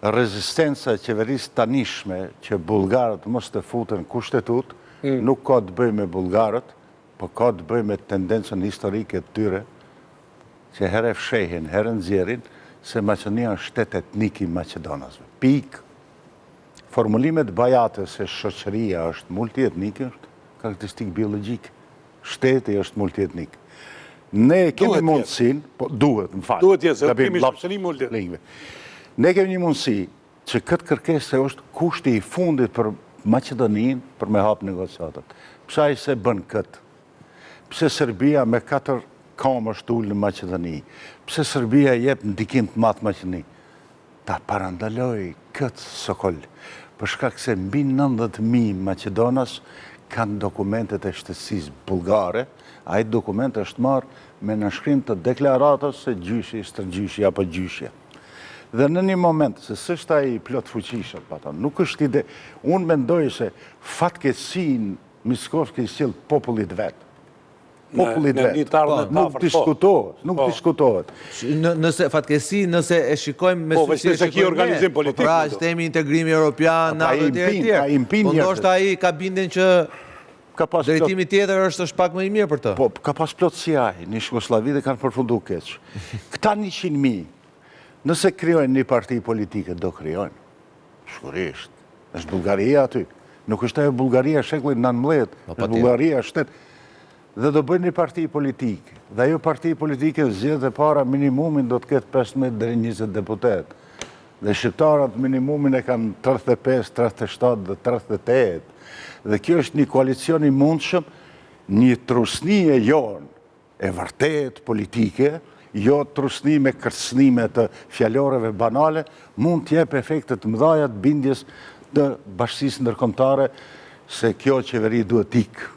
rezistenca e qeverisë tanishme që bulgarët mos të futen kushtetut, nuk ka të bëj me bulgarët, po ka të bëj me tendencën historike të tyre, që herë fshehin, herë nxjerrin, se Maqedonia është shtet etnik i Maqedonasve. Pikë. Formulimet bajate se shoqëria është multietnike është karakteristikë biologjike. Shteti është multietnik. Ne kemi mundësin, po duhet, më falë. Duhet jetë, se kemi shoqëri multietnike. Ne kemi një mundësi që këtë kërkesë është kushti i fundit për Maqedoninë për me hapë negociatat. Pse ai se bën këtë? Pse Serbia me 4 kamë është ullë në Maqedoni? Pse Serbia jep ndikim të madh Maqedoni? Ta parandaloj këtë sokol. Për shkak se mbi 90.000 Maqedonas kanë dokumentet e shtësisë bullgare, ai dokument është marrë me nënshkrim të deklaratës se gjyshi, stërgjyshi apo gjyshja. Dhe në një moment, se s'është ai plot fuqishëm, nuk është ide. Unë mendoj se fatkeqësinë Miskovski sjell popullit vet. Popullit vet. Nuk diskutohet. Nëse fatkeqësi, nëse e shikojmë me suqësi se ki organizim politik. Pra, sistemi integrimi europian, NATO tjerë. Po ndoshta ai ka bindjen që drejtimi tjetër është pak më i mirë për të. Po, ka pas plotësi ai, në Jugosllavi dhe kanë përfunduar keq. Këta 100.000 nëse krijojnë një parti politike, do krijojnë. Sigurisht. Është Bullgaria aty. Nuk është ajo Bullgaria shekullit 19, është Bullgaria shtet. Dhe do bëjnë një parti politike. Dhe ajo parti politike zgjedh e para minimumin do të ketë 15 deri 20 deputet. Dhe shqiptarët minimumin e kanë 35, 37 dhe 38. Dhe kjo është një koalicion i mundshëm, një trusni e jonë, e vërtet politike, jo trusni me kërcënime të fjaloreve banale, mund të jep efekte të mëdha të bindjes të bashkësisë ndërkombëtare se kjo qeveri duhet ikë.